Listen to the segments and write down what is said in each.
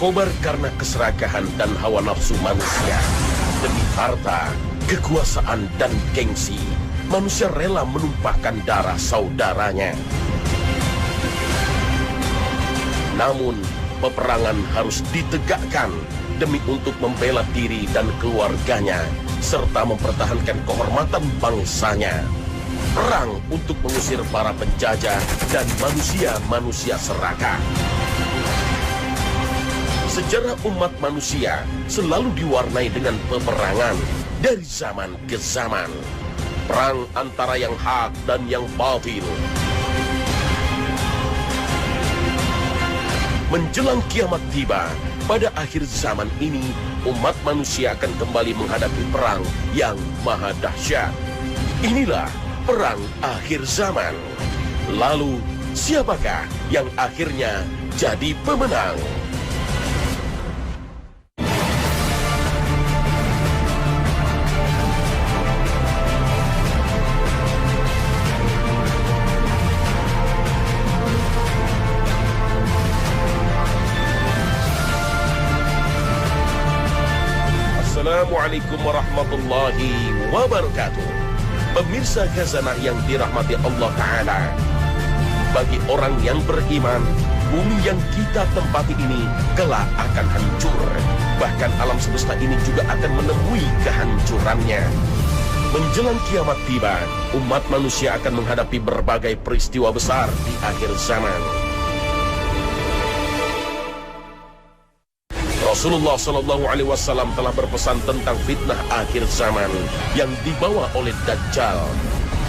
berkobar karena keserakahan dan hawa nafsu manusia. Demi harta, kekuasaan, dan gengsi, manusia rela menumpahkan darah saudaranya. Namun, peperangan harus ditegakkan demi untuk membela diri dan keluarganya, serta mempertahankan kehormatan bangsanya. Perang untuk mengusir para penjajah dan manusia-manusia serakah. Sejarah umat manusia selalu diwarnai dengan peperangan dari zaman ke zaman. Perang antara yang hak dan yang batil. Menjelang kiamat tiba, pada akhir zaman ini, umat manusia akan kembali menghadapi perang yang maha dahsyat. Inilah perang akhir zaman. Lalu, siapakah yang akhirnya jadi pemenang? Assalamualaikum warahmatullahi wabarakatuh. Pemirsa Khazanah yang dirahmati Allah Ta'ala, bagi orang yang beriman, bumi yang kita tempati ini kelak akan hancur. Bahkan alam semesta ini juga akan menemui kehancurannya. Menjelang kiamat tiba, umat manusia akan menghadapi berbagai peristiwa besar di akhir zaman. Rasulullah SAW telah berpesan tentang fitnah akhir zaman yang dibawa oleh Dajjal.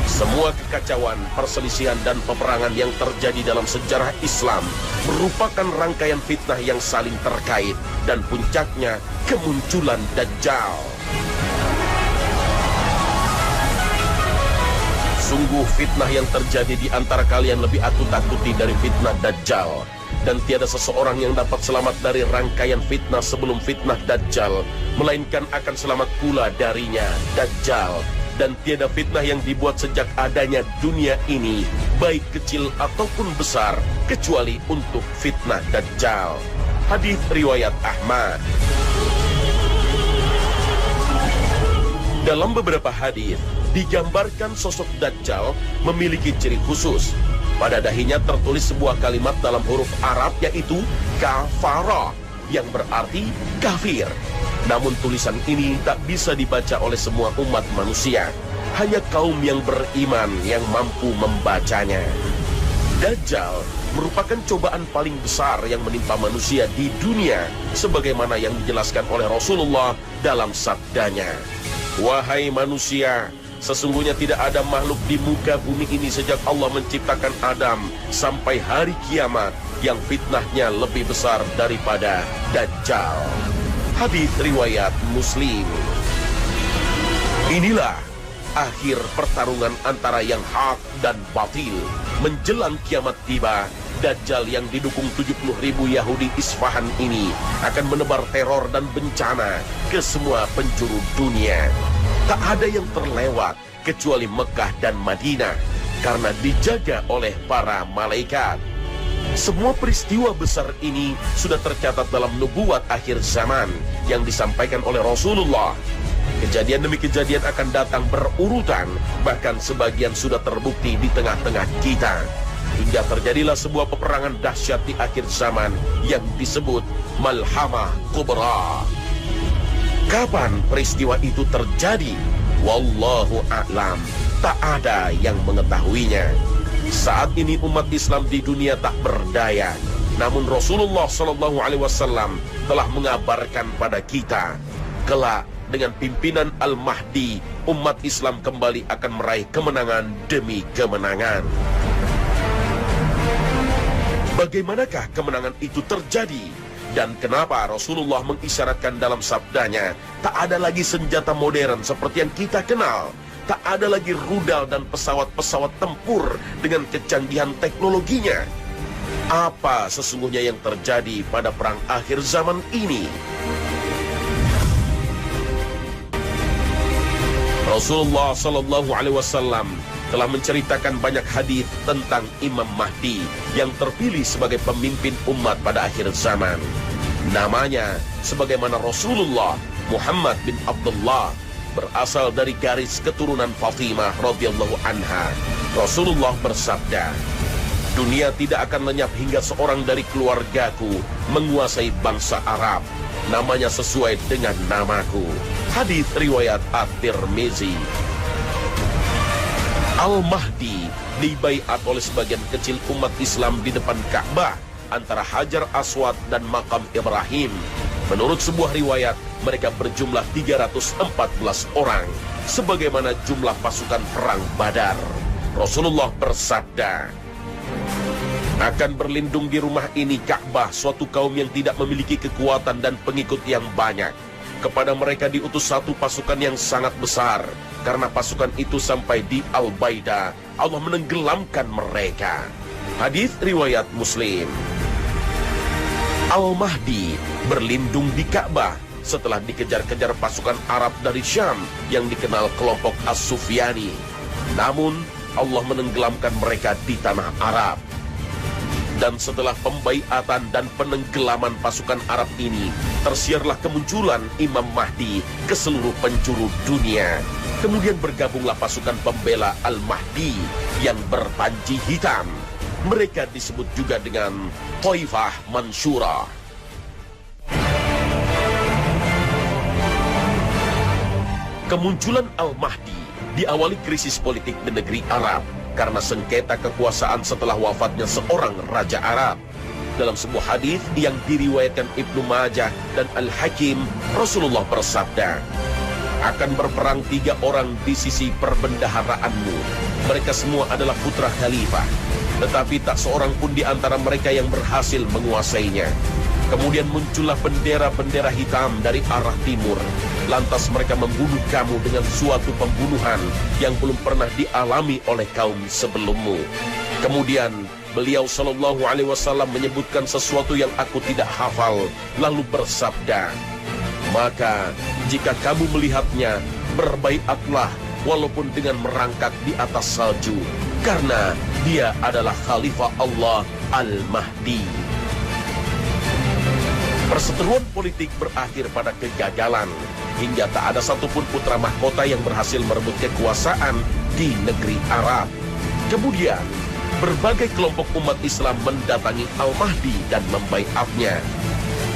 Semua kekacauan, perselisihan, dan peperangan yang terjadi dalam sejarah Islam merupakan rangkaian fitnah yang saling terkait, dan puncaknya kemunculan Dajjal. Sungguh fitnah yang terjadi di antara kalian lebih aku takuti dari fitnah Dajjal. Dan tiada seseorang yang dapat selamat dari rangkaian fitnah sebelum fitnah Dajjal, melainkan akan selamat pula darinya, Dajjal. Dan tiada fitnah yang dibuat sejak adanya dunia ini, baik kecil ataupun besar, kecuali untuk fitnah Dajjal. Hadis riwayat Ahmad. Dalam beberapa hadis digambarkan sosok Dajjal memiliki ciri khusus. Pada dahinya tertulis sebuah kalimat dalam huruf Arab, yaitu kafara, yang berarti kafir. Namun tulisan ini tak bisa dibaca oleh semua umat manusia. Hanya kaum yang beriman yang mampu membacanya. Dajjal merupakan cobaan paling besar yang menimpa manusia di dunia, sebagaimana yang dijelaskan oleh Rasulullah dalam sabdanya. Wahai manusia, sesungguhnya tidak ada makhluk di muka bumi ini sejak Allah menciptakan Adam sampai hari kiamat yang fitnahnya lebih besar daripada Dajjal. Hadis riwayat Muslim. Inilah akhir pertarungan antara yang hak dan batil. Menjelang kiamat tiba, Dajjal yang didukung 70.000 Yahudi Isfahan ini akan menebar teror dan bencana ke semua penjuru dunia. Tak ada yang terlewat kecuali Mekah dan Madinah karena dijaga oleh para malaikat. Semua peristiwa besar ini sudah tercatat dalam nubuat akhir zaman yang disampaikan oleh Rasulullah. Kejadian demi kejadian akan datang berurutan, bahkan sebagian sudah terbukti di tengah-tengah kita. Hingga terjadilah sebuah peperangan dahsyat di akhir zaman yang disebut Malhamah Kubra. Kapan peristiwa itu terjadi? Wallahu a'lam. Tak ada yang mengetahuinya. Saat ini umat Islam di dunia tak berdaya. Namun Rasulullah SAW telah mengabarkan pada kita, kelak dengan pimpinan Al-Mahdi, umat Islam kembali akan meraih kemenangan demi kemenangan. Bagaimanakah kemenangan itu terjadi? Dan kenapa Rasulullah mengisyaratkan dalam sabdanya, tak ada lagi senjata modern seperti yang kita kenal. Tak ada lagi rudal dan pesawat-pesawat tempur dengan kecanggihan teknologinya. Apa sesungguhnya yang terjadi pada perang akhir zaman ini? Rasulullah SAW telah menceritakan banyak hadis tentang Imam Mahdi yang terpilih sebagai pemimpin umat pada akhir zaman. Namanya, sebagaimana Rasulullah Muhammad bin Abdullah, berasal dari garis keturunan Fatimah radhiyallahu anha. Rasulullah bersabda, dunia tidak akan lenyap hingga seorang dari keluargaku menguasai bangsa Arab. Namanya sesuai dengan namaku. Hadits riwayat At-Tirmizi. Al-Mahdi dibaiat oleh sebagian kecil umat Islam di depan Ka'bah antara Hajar Aswad dan Makam Ibrahim. Menurut sebuah riwayat, mereka berjumlah 314 orang, sebagaimana jumlah pasukan perang Badar. Rasulullah bersabda, akan berlindung di rumah ini Ka'bah suatu kaum yang tidak memiliki kekuatan dan pengikut yang banyak. Kepada mereka diutus satu pasukan yang sangat besar. Karena pasukan itu sampai di Al-Baida, Allah menenggelamkan mereka. Hadits riwayat Muslim. Al-Mahdi berlindung di Ka'bah setelah dikejar-kejar pasukan Arab dari Syam yang dikenal kelompok As-Sufyani. Namun, Allah menenggelamkan mereka di tanah Arab. Dan setelah pembaiatan dan penenggelaman pasukan Arab ini, tersiarlah kemunculan Imam Mahdi ke seluruh penjuru dunia. Kemudian bergabunglah pasukan pembela Al-Mahdi yang berpanji hitam. Mereka disebut juga dengan Taifah Mansyurah. Kemunculan Al-Mahdi diawali krisis politik di negeri Arab karena sengketa kekuasaan setelah wafatnya seorang raja Arab. Dalam sebuah hadis yang diriwayatkan Ibnu Majah dan Al-Hakim, Rasulullah bersabda, akan berperang 3 orang di sisi perbendaharaanmu. Mereka semua adalah putra khalifah, tetapi tak seorang pun di antara mereka yang berhasil menguasainya. Kemudian muncullah bendera-bendera hitam dari arah timur. Lantas mereka membunuh kamu dengan suatu pembunuhan yang belum pernah dialami oleh kaum sebelummu. Kemudian beliau sallallahu alaihi wasallam menyebutkan sesuatu yang aku tidak hafal, lalu bersabda, maka jika kamu melihatnya, berbaiatlah walaupun dengan merangkak di atas salju, karena dia adalah Khalifah Allah Al-Mahdi. Perseteruan politik berakhir pada kegagalan, hingga tak ada satupun putra mahkota yang berhasil merebut kekuasaan di negeri Arab. Kemudian, berbagai kelompok umat Islam mendatangi Al-Mahdi dan membaiatnya.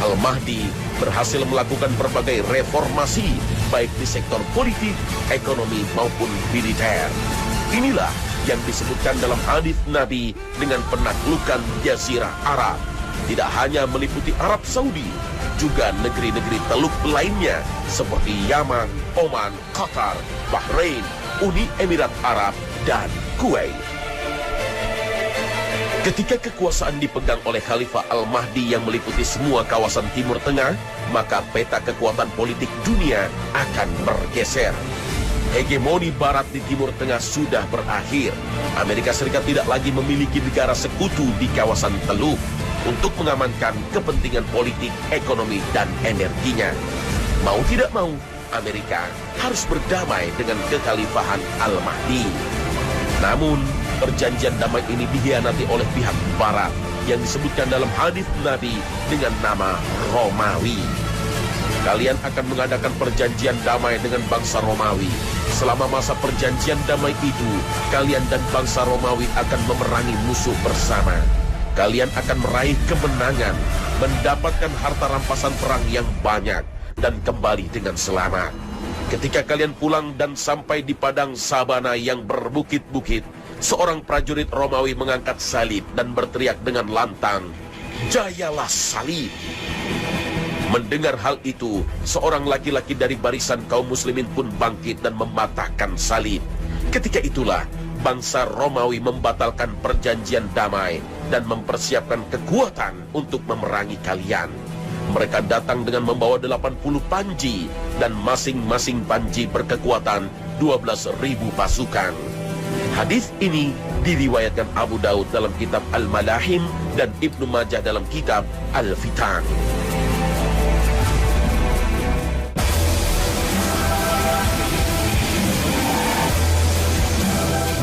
Al-Mahdi berhasil melakukan berbagai reformasi, baik di sektor politik, ekonomi, maupun militer. Inilah yang disebutkan dalam hadits Nabi dengan penaklukan Jazirah Arab. Tidak hanya meliputi Arab Saudi, juga negeri-negeri Teluk lainnya seperti Yaman, Oman, Qatar, Bahrain, Uni Emirat Arab, dan Kuwait. Ketika kekuasaan dipegang oleh Khalifah Al-Mahdi yang meliputi semua kawasan Timur Tengah, maka peta kekuatan politik dunia akan bergeser. Hegemoni Barat di Timur Tengah sudah berakhir. Amerika Serikat tidak lagi memiliki negara sekutu di kawasan Teluk untuk mengamankan kepentingan politik, ekonomi, dan energinya. Mau tidak mau, Amerika harus berdamai dengan kekhalifahan Al-Mahdi. Namun, perjanjian damai ini dikhianati oleh pihak Barat yang disebutkan dalam hadis Nabi dengan nama Romawi. Kalian akan mengadakan perjanjian damai dengan bangsa Romawi. Selama masa perjanjian damai itu, kalian dan bangsa Romawi akan memerangi musuh bersama. Kalian akan meraih kemenangan, mendapatkan harta rampasan perang yang banyak, dan kembali dengan selamat. Ketika kalian pulang dan sampai di padang sabana yang berbukit-bukit, seorang prajurit Romawi mengangkat salib dan berteriak dengan lantang, "Jayalah salib!" Mendengar hal itu, seorang laki-laki dari barisan kaum muslimin pun bangkit dan mematahkan salib. Ketika itulah, bangsa Romawi membatalkan perjanjian damai dan mempersiapkan kekuatan untuk memerangi kalian. Mereka datang dengan membawa 80 panji dan masing-masing panji berkekuatan 12.000 pasukan. Hadis ini diriwayatkan Abu Daud dalam kitab Al-Malahim dan Ibnu Majah dalam kitab Al-Fitan.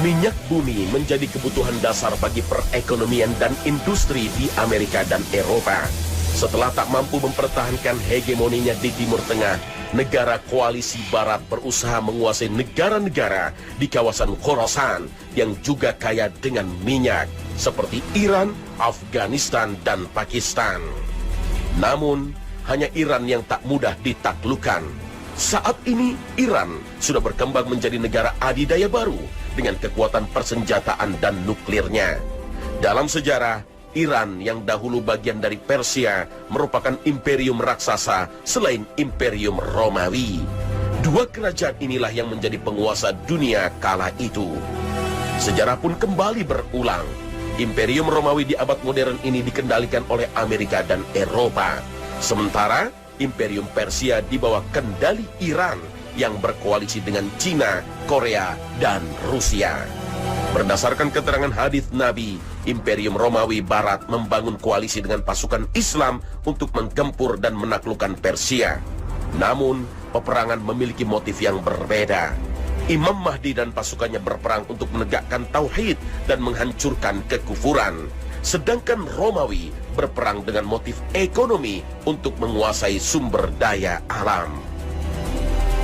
Minyak bumi menjadi kebutuhan dasar bagi perekonomian dan industri di Amerika dan Eropa. Setelah tak mampu mempertahankan hegemoninya di Timur Tengah, negara koalisi Barat berusaha menguasai negara-negara di kawasan Khorasan yang juga kaya dengan minyak, seperti Iran, Afghanistan, dan Pakistan. Namun, hanya Iran yang tak mudah ditaklukkan. Saat ini, Iran sudah berkembang menjadi negara adidaya baru dengan kekuatan persenjataan dan nuklirnya. Dalam sejarah, Iran yang dahulu bagian dari Persia merupakan imperium raksasa selain imperium Romawi. Dua kerajaan inilah yang menjadi penguasa dunia kala itu. Sejarah pun kembali berulang. Imperium Romawi di abad modern ini dikendalikan oleh Amerika dan Eropa. Sementara imperium Persia di bawah kendali Iran yang berkoalisi dengan Cina, Korea, dan Rusia. Berdasarkan keterangan hadis Nabi, Imperium Romawi Barat membangun koalisi dengan pasukan Islam untuk menggempur dan menaklukkan Persia. Namun, peperangan memiliki motif yang berbeda. Imam Mahdi dan pasukannya berperang untuk menegakkan tauhid dan menghancurkan kekufuran. Sedangkan Romawi berperang dengan motif ekonomi untuk menguasai sumber daya alam.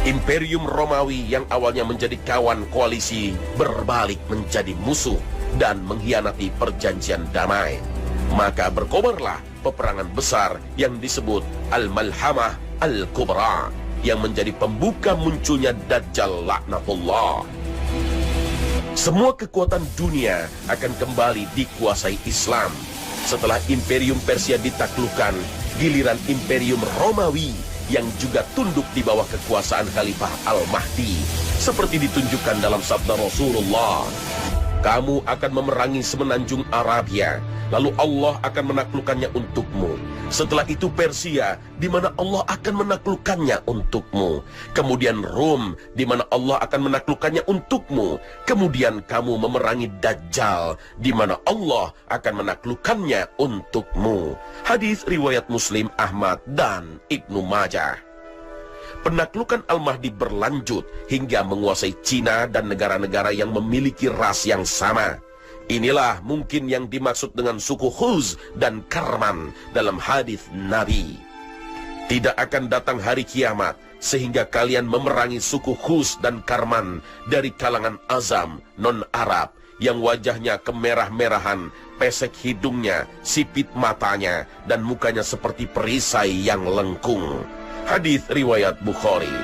Imperium Romawi yang awalnya menjadi kawan koalisi berbalik menjadi musuh dan mengkhianati perjanjian damai. Maka berkobarlah peperangan besar yang disebut Al-Malhamah Al-Kubra yang menjadi pembuka munculnya Dajjal laknatullah. Semua kekuatan dunia akan kembali dikuasai Islam. Setelah Imperium Persia ditaklukkan, giliran Imperium Romawi yang juga tunduk di bawah kekuasaan Khalifah Al-Mahdi. Seperti ditunjukkan dalam sabda Rasulullah, kamu akan memerangi semenanjung Arabia, lalu Allah akan menaklukkannya untukmu. Setelah itu Persia, di mana Allah akan menaklukkannya untukmu. Kemudian Rom, di mana Allah akan menaklukkannya untukmu. Kemudian kamu memerangi Dajjal, di mana Allah akan menaklukkannya untukmu. Hadis riwayat Muslim, Ahmad, dan Ibnu Majah. Penaklukan Al-Mahdi berlanjut hingga menguasai Cina dan negara-negara yang memiliki ras yang sama. Inilah mungkin yang dimaksud dengan suku Khuz dan Karman dalam hadis Nabi. Tidak akan datang hari kiamat sehingga kalian memerangi suku Khuz dan Karman dari kalangan Azam, non-Arab, yang wajahnya kemerah-merahan, pesek hidungnya, sipit matanya, dan mukanya seperti perisai yang lengkung. Hadis riwayat Bukhari.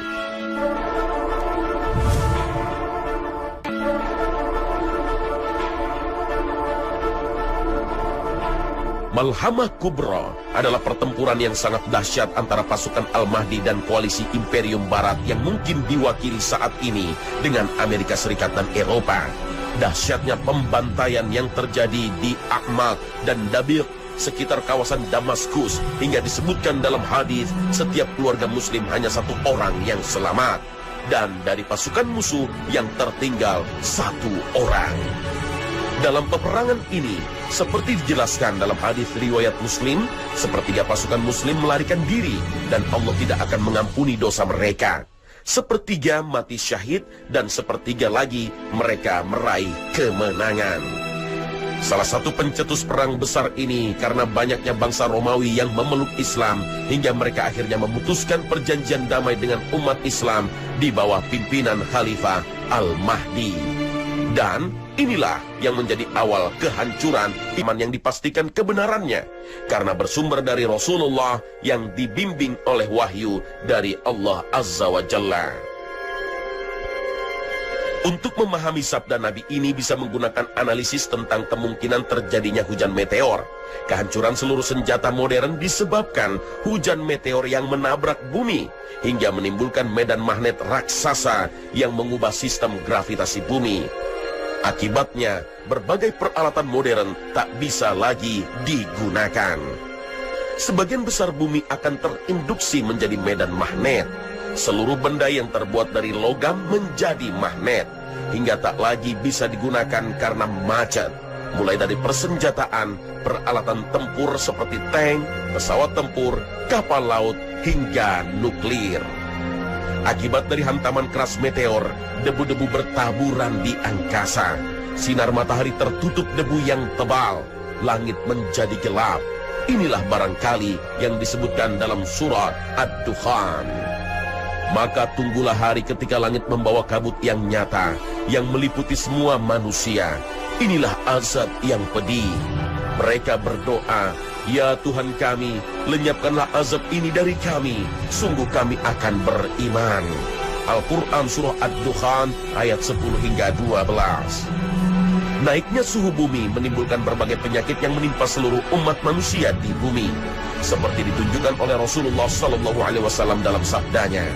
Malhamah Kubra adalah pertempuran yang sangat dahsyat antara pasukan Al-Mahdi dan koalisi Imperium Barat yang mungkin diwakili saat ini dengan Amerika Serikat dan Eropa. Dahsyatnya pembantaian yang terjadi di Ahmad dan Dabiq sekitar kawasan Damaskus, hingga disebutkan dalam hadis setiap keluarga muslim hanya satu orang yang selamat, dan dari pasukan musuh yang tertinggal satu orang. Dalam peperangan ini, seperti dijelaskan dalam hadis riwayat Muslim, sepertiga pasukan muslim melarikan diri dan Allah tidak akan mengampuni dosa mereka. Sepertiga mati syahid dan sepertiga lagi mereka meraih kemenangan. Salah satu pencetus perang besar ini karena banyaknya bangsa Romawi yang memeluk Islam hingga mereka akhirnya memutuskan perjanjian damai dengan umat Islam di bawah pimpinan Khalifah Al-Mahdi. Dan inilah yang menjadi awal kehancuran iman yang dipastikan kebenarannya karena bersumber dari Rasulullah yang dibimbing oleh wahyu dari Allah Azza wa Jalla. Untuk memahami sabda Nabi ini bisa menggunakan analisis tentang kemungkinan terjadinya hujan meteor. Kehancuran seluruh senjata modern disebabkan hujan meteor yang menabrak bumi hingga menimbulkan medan magnet raksasa yang mengubah sistem gravitasi bumi. Akibatnya, berbagai peralatan modern tak bisa lagi digunakan. Sebagian besar bumi akan terinduksi menjadi medan magnet. Seluruh benda yang terbuat dari logam menjadi magnet, hingga tak lagi bisa digunakan karena macet. Mulai dari persenjataan, peralatan tempur seperti tank, pesawat tempur, kapal laut, hingga nuklir. Akibat dari hantaman keras meteor, debu-debu bertaburan di angkasa. Sinar matahari tertutup debu yang tebal. Langit menjadi gelap. Inilah barangkali yang disebutkan dalam surat Ad-Dukhan. Maka tunggulah hari ketika langit membawa kabut yang nyata, yang meliputi semua manusia. Inilah azab yang pedih. Mereka berdoa, "Ya Tuhan kami, lenyapkanlah azab ini dari kami. Sungguh kami akan beriman." Al-Quran Surah Ad-Dukhan ayat 10 hingga 12. Naiknya suhu bumi menimbulkan berbagai penyakit yang menimpa seluruh umat manusia di bumi, seperti ditunjukkan oleh Rasulullah SAW dalam sabdanya.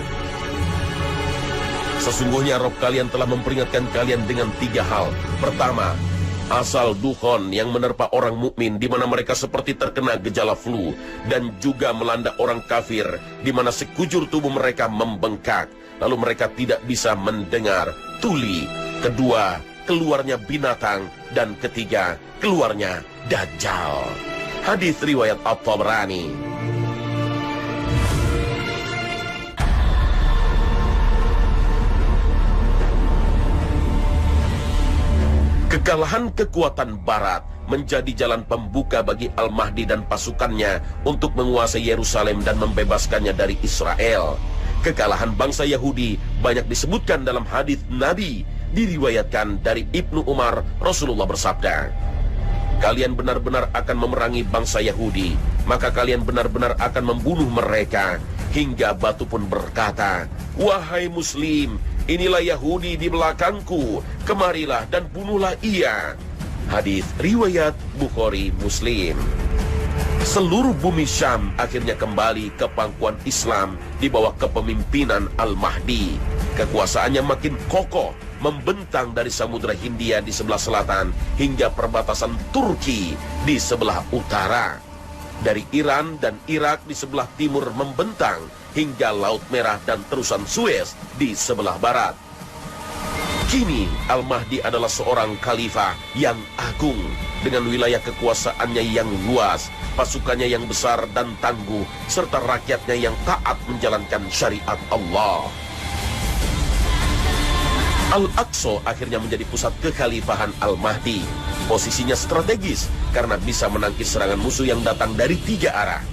Sesungguhnya Rabb kalian telah memperingatkan kalian dengan 3 hal. Pertama, asal dukhon yang menerpa orang mukmin di mana mereka seperti terkena gejala flu, dan juga melanda orang kafir di mana sekujur tubuh mereka membengkak, lalu mereka tidak bisa mendengar, tuli. Kedua, keluarnya binatang, dan ketiga, keluarnya Dajjal. Hadis riwayat At-Tabrani. Kekalahan kekuatan Barat menjadi jalan pembuka bagi Al-Mahdi dan pasukannya untuk menguasai Yerusalem dan membebaskannya dari Israel. Kekalahan bangsa Yahudi banyak disebutkan dalam hadis Nabi. Diriwayatkan dari Ibnu Umar, Rasulullah bersabda, "Kalian benar-benar akan memerangi bangsa Yahudi, maka kalian benar-benar akan membunuh mereka." Hingga batu pun berkata, "Wahai Muslim, inilah Yahudi di belakangku, kemarilah dan bunuhlah ia." Hadis riwayat Bukhari Muslim. Seluruh bumi Syam akhirnya kembali ke pangkuan Islam di bawah kepemimpinan Al-Mahdi. Kekuasaannya makin kokoh, membentang dari Samudra Hindia di sebelah selatan hingga perbatasan Turki di sebelah utara. Dari Iran dan Irak di sebelah timur membentang hingga Laut Merah dan terusan Suez di sebelah barat. Kini Al-Mahdi adalah seorang khalifah yang agung dengan wilayah kekuasaannya yang luas, pasukannya yang besar dan tangguh, serta rakyatnya yang taat menjalankan syariat Allah. Al-Aqsa akhirnya menjadi pusat kekhalifahan Al-Mahdi. Posisinya strategis karena bisa menangkis serangan musuh yang datang dari 3 arah.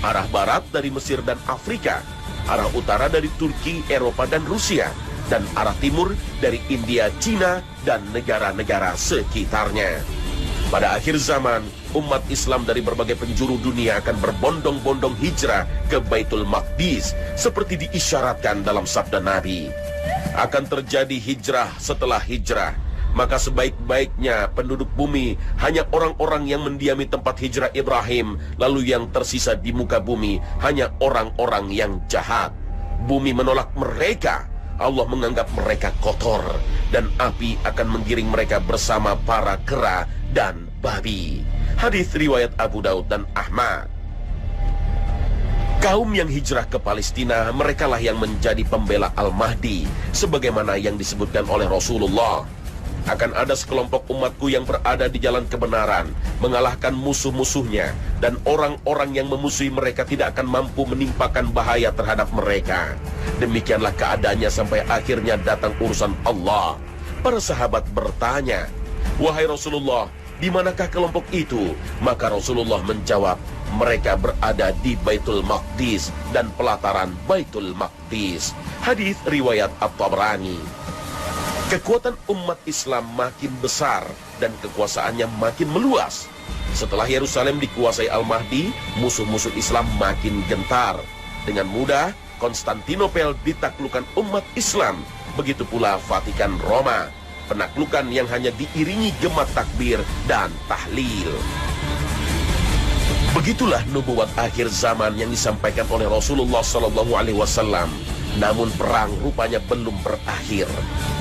Arah barat dari Mesir dan Afrika, arah utara dari Turki, Eropa dan Rusia, dan arah timur dari India, Cina, dan negara-negara sekitarnya. Pada akhir zaman, umat Islam dari berbagai penjuru dunia akan berbondong-bondong hijrah ke Baitul Maqdis seperti diisyaratkan dalam sabda Nabi. Akan terjadi hijrah setelah hijrah, maka sebaik-baiknya penduduk bumi hanya orang-orang yang mendiami tempat hijrah Ibrahim, lalu yang tersisa di muka bumi hanya orang-orang yang jahat. Bumi menolak mereka, Allah menganggap mereka kotor, dan api akan menggiring mereka bersama para kera dan babi. Hadis riwayat Abu Daud dan Ahmad. Kaum yang hijrah ke Palestina, merekalah yang menjadi pembela Al-Mahdi, sebagaimana yang disebutkan oleh Rasulullah. Akan ada sekelompok umatku yang berada di jalan kebenaran, mengalahkan musuh-musuhnya, dan orang-orang yang memusuhi mereka tidak akan mampu menimpakan bahaya terhadap mereka. Demikianlah keadaannya sampai akhirnya datang urusan Allah. Para sahabat bertanya, "Wahai Rasulullah, di manakah kelompok itu?" Maka Rasulullah menjawab, "Mereka berada di Baitul Maqdis dan pelataran Baitul Maqdis." Hadis riwayat At-Tabrani. Kekuatan umat Islam makin besar dan kekuasaannya makin meluas. Setelah Yerusalem dikuasai Al-Mahdi, musuh-musuh Islam makin gentar. Dengan mudah, Konstantinopel ditaklukkan umat Islam. Begitu pula Vatikan Roma. Penaklukan yang hanya diiringi gema takbir dan tahlil. Begitulah nubuat akhir zaman yang disampaikan oleh Rasulullah SAW. Namun perang rupanya belum berakhir.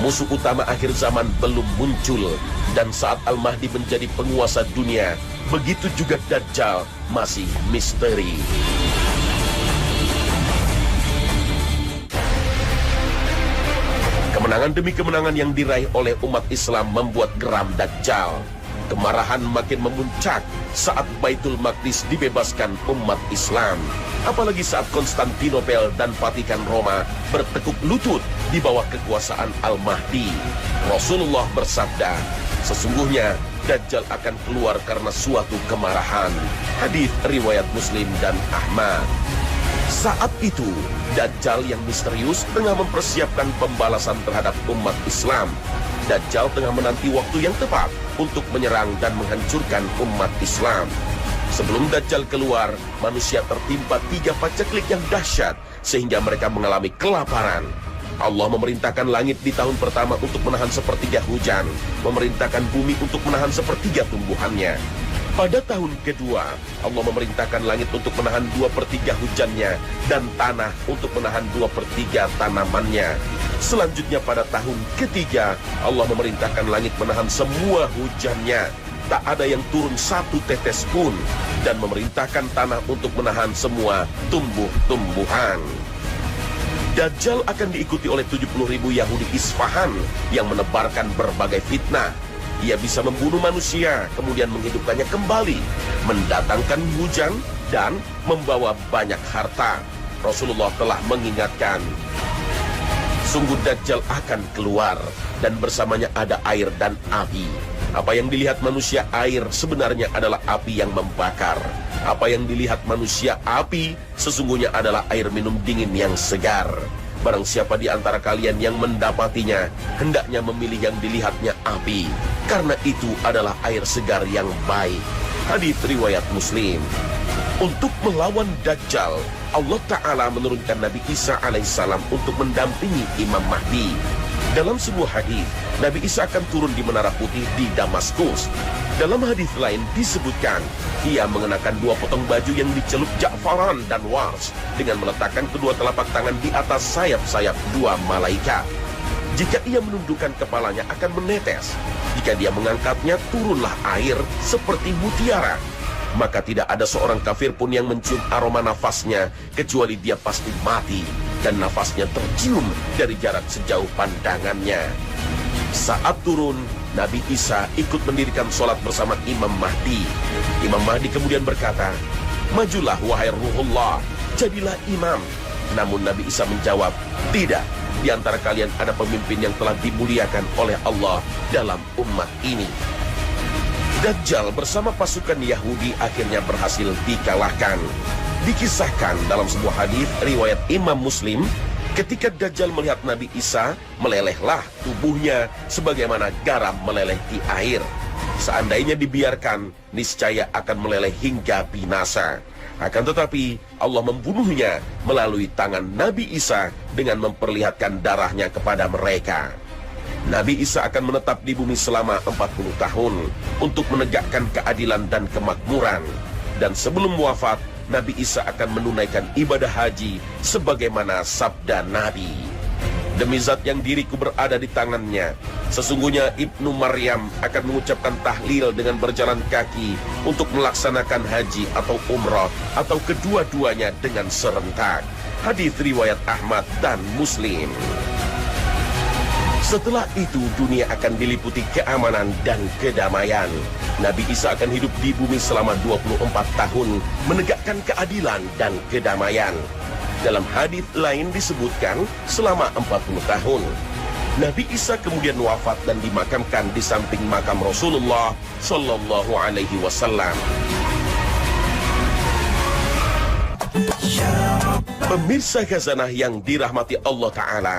Musuh utama akhir zaman belum muncul. Dan saat Al-Mahdi menjadi penguasa dunia, begitu juga Dajjal masih misteri. Kemenangan demi kemenangan yang diraih oleh umat Islam membuat geram Dajjal. Kemarahan makin memuncak saat Baitul Maqdis dibebaskan umat Islam. Apalagi saat Konstantinopel dan Vatikan Roma bertekuk lutut di bawah kekuasaan Al-Mahdi. Rasulullah bersabda, "Sesungguhnya Dajjal akan keluar karena suatu kemarahan. Hadis riwayat Muslim dan Ahmad. Saat itu, Dajjal yang misterius tengah mempersiapkan pembalasan terhadap umat Islam. Dajjal tengah menanti waktu yang tepat untuk menyerang dan menghancurkan umat Islam. Sebelum Dajjal keluar, manusia tertimpa 3 paceklik yang dahsyat sehingga mereka mengalami kelaparan. Allah memerintahkan langit di tahun pertama untuk menahan sepertiga hujan, memerintahkan bumi untuk menahan sepertiga tumbuhannya. Pada tahun kedua, Allah memerintahkan langit untuk menahan 2/3 hujannya dan tanah untuk menahan 2/3 tanamannya. Selanjutnya pada tahun ketiga, Allah memerintahkan langit menahan semua hujannya. Tak ada yang turun 1 tetes pun, dan memerintahkan tanah untuk menahan semua tumbuh-tumbuhan. Dajjal akan diikuti oleh 70.000 Yahudi Isfahan yang menebarkan berbagai fitnah. Ia bisa membunuh manusia, kemudian menghidupkannya kembali, mendatangkan hujan, dan membawa banyak harta. Rasulullah telah mengingatkan, sungguh Dajjal akan keluar, dan bersamanya ada air dan api. Apa yang dilihat manusia air sebenarnya adalah api yang membakar. Apa yang dilihat manusia api sesungguhnya adalah air minum dingin yang segar. Barang siapa di antara kalian yang mendapatinya, hendaknya memilih yang dilihatnya api, karena itu adalah air segar yang baik. Hadis riwayat Muslim. Untuk melawan Dajjal, Allah Ta'ala menurunkan Nabi Isa alaihissalam untuk mendampingi Imam Mahdi. Dalam sebuah hadis, Nabi Isa akan turun di Menara Putih di Damaskus. Dalam hadis lain disebutkan, ia mengenakan 2 potong baju yang dicelup ja'faran dan wars, dengan meletakkan kedua telapak tangan di atas sayap-sayap 2 malaikat. Jika ia menundukkan kepalanya akan menetes. Jika dia mengangkatnya, turunlah air seperti mutiara. Maka tidak ada seorang kafir pun yang mencium aroma nafasnya, kecuali dia pasti mati, dan nafasnya tercium dari jarak sejauh pandangannya. Saat turun, Nabi Isa ikut mendirikan sholat bersama Imam Mahdi. Imam Mahdi kemudian berkata, majulah wahai Ruhullah, jadilah imam. Namun Nabi Isa menjawab, tidak, di antara kalian ada pemimpin yang telah dimuliakan oleh Allah dalam umat ini. Dajjal bersama pasukan Yahudi akhirnya berhasil dikalahkan. Dikisahkan dalam sebuah hadis riwayat Imam Muslim, ketika Dajjal melihat Nabi Isa, melelehlah tubuhnya sebagaimana garam meleleh di air. Seandainya dibiarkan, niscaya akan meleleh hingga binasa. Akan tetapi, Allah membunuhnya melalui tangan Nabi Isa dengan memperlihatkan darahnya kepada mereka. Nabi Isa akan menetap di bumi selama 40 tahun untuk menegakkan keadilan dan kemakmuran. Dan sebelum wafat, Nabi Isa akan menunaikan ibadah haji sebagaimana sabda Nabi. Demi zat yang diriku berada di tangannya, sesungguhnya Ibnu Maryam akan mengucapkan tahlil dengan berjalan kaki untuk melaksanakan haji atau umrah atau kedua-duanya dengan serentak. Hadis riwayat Ahmad dan Muslim. Setelah itu dunia akan diliputi keamanan dan kedamaian. Nabi Isa akan hidup di bumi selama 24 tahun menegakkan keadilan dan kedamaian. Dalam hadis lain disebutkan selama 40 tahun. Nabi Isa kemudian wafat dan dimakamkan di samping makam Rasulullah Sallallahu Alaihi Wasallam. Pemirsa Khazanah yang dirahmati Allah Ta'ala,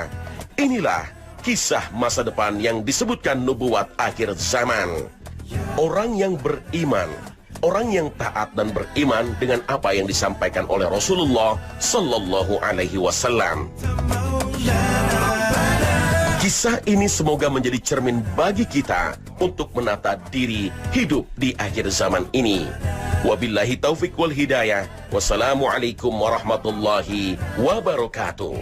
inilah kisah masa depan yang disebutkan nubuat akhir zaman. Orang yang beriman, orang yang taat dan beriman dengan apa yang disampaikan oleh Rasulullah Sallallahu Alaihi Wasallam. Kisah ini semoga menjadi cermin bagi kita untuk menata diri hidup di akhir zaman ini. Wabillahi taufiq wal hidayah. Wassalamualaikum warahmatullahi wabarakatuh.